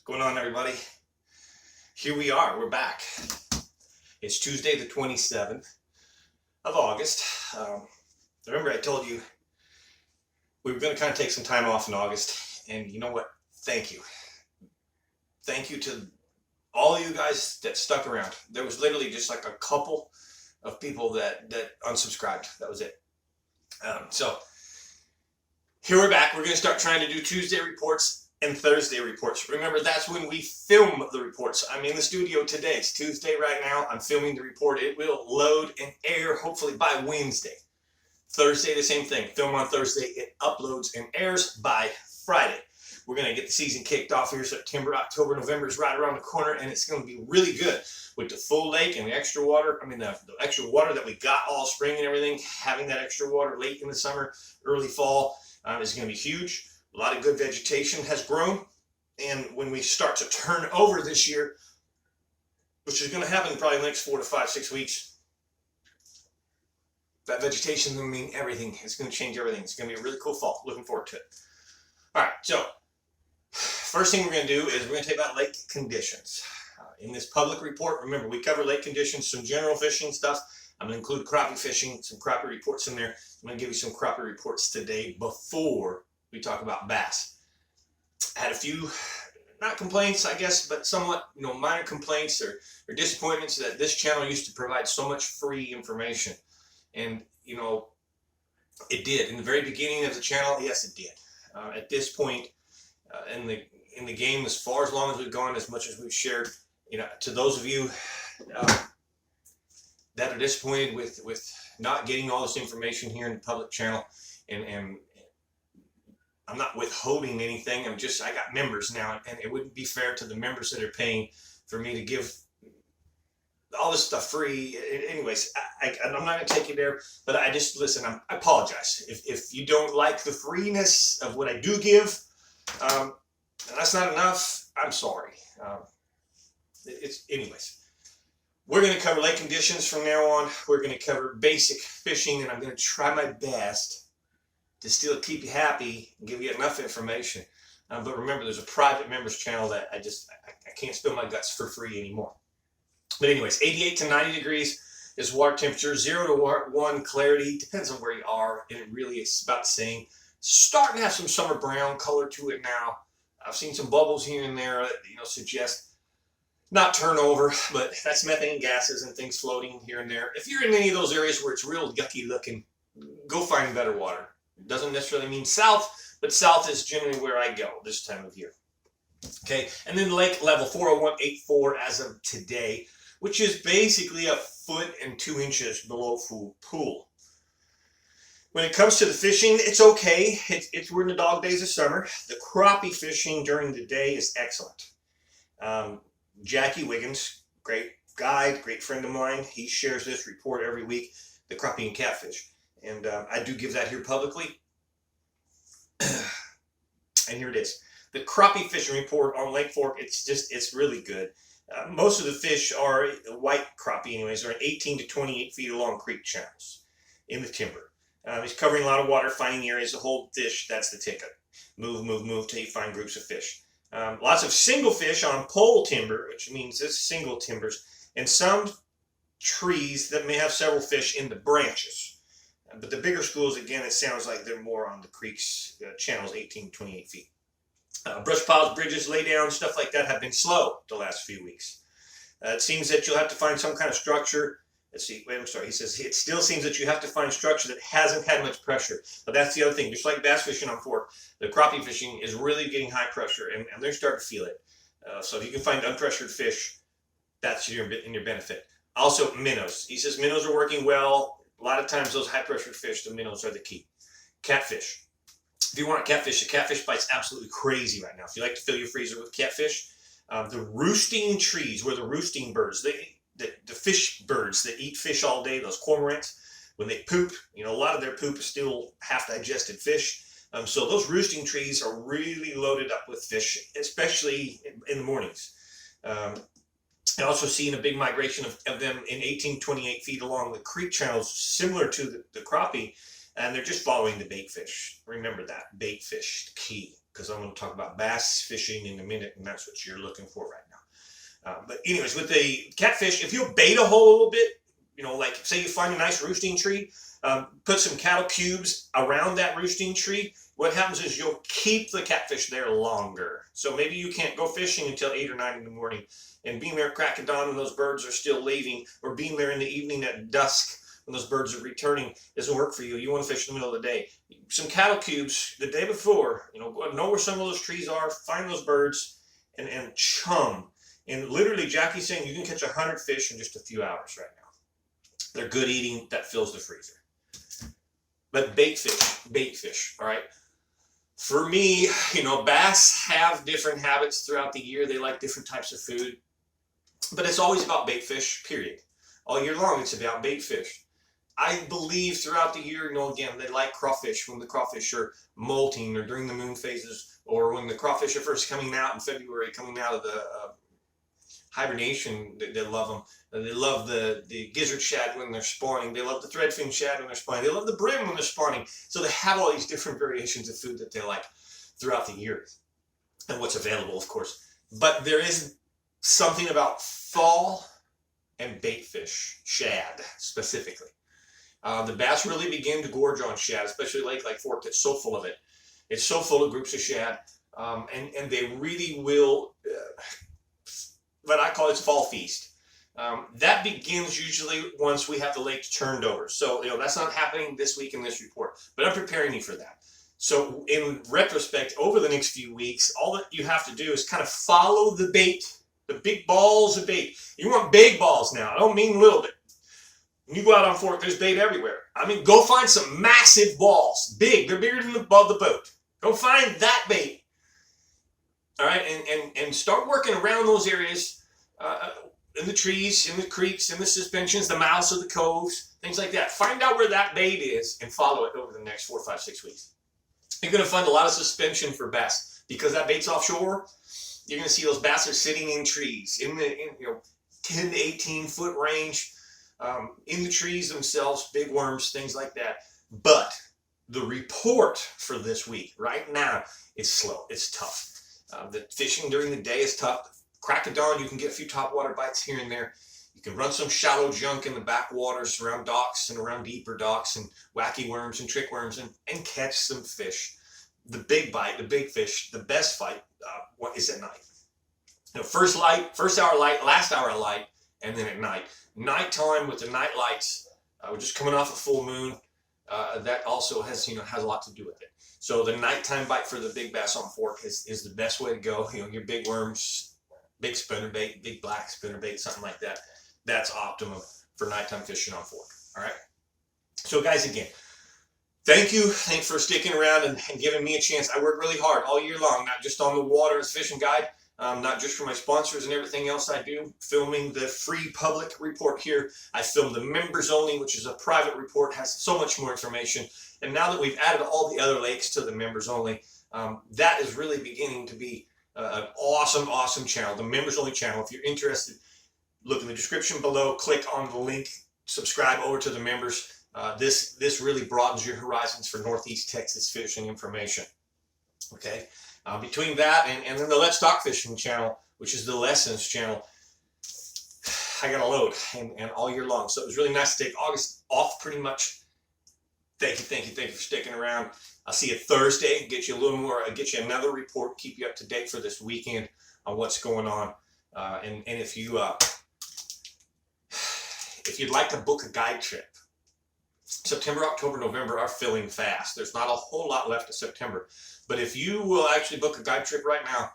Going on, everybody? Here we are. We're back. It's Tuesday, the 27th of August. Remember I told you we were going to kind of take some time off in August, and you know what? Thank you. Thank you to all of you guys that stuck around. There was literally just like a couple of people that unsubscribed. That was it. So here we're back. We're going to start trying to do Tuesday reports and Thursday reports. Remember, that's when we film the reports. I'm in the studio today. It's Tuesday right now. I'm filming the report. It will load and air hopefully by Wednesday. Thursday, the same thing. Film on Thursday. It uploads and airs by Friday. We're going to get the season kicked off here. September, October, November is right around the corner, and it's going to be really good with the full lake and the extra water. I mean, the extra water that we got all spring and everything. Having that extra water late in the summer, early fall is going to be huge. A lot of good vegetation has grown, and when we start to turn over this year, which is going to happen probably in the next 4 to 5, 6 weeks, that vegetation is going to mean everything. It's going to change everything. It's going to be a really cool fall. Looking forward to it. All right, so first thing we're going to do is we're going to take about lake conditions. In this public report, remember, we cover lake conditions, some general fishing stuff. I'm going to include crappie fishing, some crappie reports in there. I'm going to give you some crappie reports today before we talk about bass. I had a few, not complaints, I guess, but somewhat, minor complaints or disappointments that this channel used to provide so much free information. And, it did. In the very beginning of the channel, yes, it did. At this point in the game, as long as we've gone, as much as we've shared, to those of you that are disappointed with not getting all this information here in the public channel, and I'm not withholding anything. I got members now, and it wouldn't be fair to the members that are paying for me to give all this stuff free. Anyways, I'm not going to take you there, but listen, I apologize. If you don't like the freeness of what I do give, and that's not enough, I'm sorry. Anyways, we're going to cover lake conditions from now on. We're going to cover basic fishing, and I'm going to try my best to still keep you happy and give you enough information. But remember, there's a private members channel that I can't spill my guts for free anymore. But anyways, 88 to 90 degrees is water temperature, 0 to 1 clarity. Depends on where you are, and it really is about the same. Starting to have some summer brown color to it now. I've seen some bubbles here and there that suggest not turnover, but that's methane gases and things floating here and there. If you're in any of those areas where it's real yucky looking, go find better water. It doesn't necessarily mean south, but south is generally where I go this time of year. Okay, and then lake level 401.84 as of today, which is basically 1 foot and 2 inches below full pool. When it comes to the fishing, it's okay. We're in the dog days of summer. The crappie fishing during the day is excellent. Jackie Wiggins, great guide, great friend of mine. He shares this report every week, the crappie and catfish. And I do give that here publicly. And here it is. The crappie fishing report on Lake Fork, it's really good. Most of the fish are white crappie anyways, are 18 to 28 feet along creek channels in the timber. He's covering a lot of water, finding areas to hold fish. That's the ticket. Move, move, move till you find groups of fish. Lots of single fish on pole timber, which means it's single timbers, and some trees that may have several fish in the branches. But the bigger schools, again, it sounds like they're more on the creeks, channels 18 to 28 feet. Brush piles, bridges, laydowns, stuff like that have been slow the last few weeks. It seems that you'll have to find some kind of structure. Let's see, wait, I'm sorry. He says, it still seems that you have to find structure that hasn't had much pressure. But that's the other thing. Just like bass fishing on Fork, the crappie fishing is really getting high pressure, and they're starting to feel it. So if you can find unpressured fish, that's in your benefit. Also, minnows. He says minnows are working well. A lot of times those high pressured fish, the minnows are the key. Catfish. If you want catfish, the catfish bite's absolutely crazy right now. If you like to fill your freezer with catfish, the roosting trees, where the roosting birds, the fish birds that eat fish all day, those cormorants, when they poop, a lot of their poop is still half digested fish. So those roosting trees are really loaded up with fish, especially in the mornings. I also seen a big migration of them in 18, 28 feet along the creek channels, similar to the crappie, and they're just following the bait fish. Remember that, bait fish, key. because I'm going to talk about bass fishing in a minute, and that's what you're looking for right now. But anyways, with the catfish, if you'll bait a hole a little bit, like say you find a nice roosting tree, put some cattle cubes around that roosting tree. What happens is you'll keep the catfish there longer. So maybe you can't go fishing until 8 or 9 in the morning, and being there at crack of dawn when those birds are still leaving, or being there in the evening at dusk when those birds are returning doesn't work for you. You want to fish in the middle of the day. Some cattle cubes the day before, know where some of those trees are, find those birds, and chum. And literally, Jackie's saying you can catch 100 fish in just a few hours right now. They're good eating. That fills the freezer. But bait fish, all right? For me, bass have different habits throughout the year. They like different types of food. But it's always about bait fish, period. All year long, it's about bait fish. I believe throughout the year, again, they like crawfish when the crawfish are molting or during the moon phases, or when the crawfish are first coming out in February, coming out of the hibernation. They love them. They love the gizzard shad when they're spawning. They love the threadfin shad when they're spawning. They love the brim when they're spawning. So they have all these different variations of food that they like throughout the year, and what's available, of course. But there is something about fall and bait fish, shad specifically. The bass really begin to gorge on shad, especially Lake Fork. That's so full of it. It's so full of groups of shad, and they really will. What I call its fall feast. That begins usually once we have the lake turned over. So, that's not happening this week in this report, but I'm preparing you for that. So in retrospect, over the next few weeks, all that you have to do is kind of follow the bait, the big balls of bait. You want big balls now. I don't mean little bit. When you go out on Fork, there's bait everywhere. I mean, go find some massive balls. Big. They're bigger than above the boat. Go find that bait. All right, and start working around those areas. In the trees, in the creeks, in the suspensions, the mouths of the coves, things like that. Find out where that bait is and follow it over the next 4, 5, 6 weeks. You're going to find a lot of suspension for bass because that bait's offshore. You're going to see those bass are sitting in trees in the 10 to 18 foot range, in the trees themselves, big worms, things like that. But the report for this week right now is slow. It's tough. The fishing during the day is tough. Crack of dawn, you can get a few topwater bites here and there. You can run some shallow junk in the backwaters around docks and around deeper docks and wacky worms and trick worms and catch some fish. The big bite, the big fish, the best fight is at night. First light, first hour light, last hour light, and then at night. Nighttime with the night lights, we're just coming off a full moon. That also has a lot to do with it. So the nighttime bite for the big bass on Fork is the best way to go. Your big worms, big spinnerbait, big black spinnerbait, something like that. That's optimum for nighttime fishing on Fork. All right. So guys, again, thank you. Thanks for sticking around and giving me a chance. I work really hard all year long, not just on the water as fishing guide, not just for my sponsors and everything else I do, filming the free public report here. I film the members only, which is a private report, has so much more information. And now that we've added all the other lakes to the members only, that is really beginning to be an awesome channel, the members only channel. If you're interested, look in the description below, click on the link, subscribe over to the members. This really broadens your horizons for Northeast Texas fishing information. Okay, between that and then the Let's Talk Fishing channel, which is the lessons channel, I got a load and all year long. So it was really nice to take August off pretty much. Thank you for sticking around. I'll see you Thursday. Get you a little more. Get you another report. Keep you up to date for this weekend on what's going on. And if you'd like to book a guide trip, September, October, November are filling fast. There's not a whole lot left of September, but if you will actually book a guide trip right now,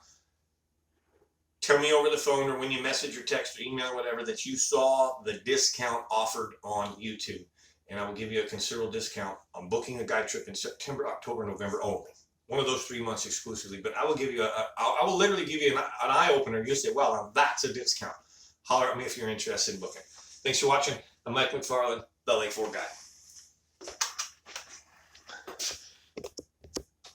tell me over the phone or when you message or text or email or whatever that you saw the discount offered on YouTube. And I will give you a considerable discount on booking a guide trip in September, October, November only. One of those 3 months exclusively. But I will give you I will literally give you an eye-opener. You'll say, well, now that's a discount. Holler at me if you're interested in booking. Thanks for watching. I'm Mike McFarland, the Lake Fork Guy.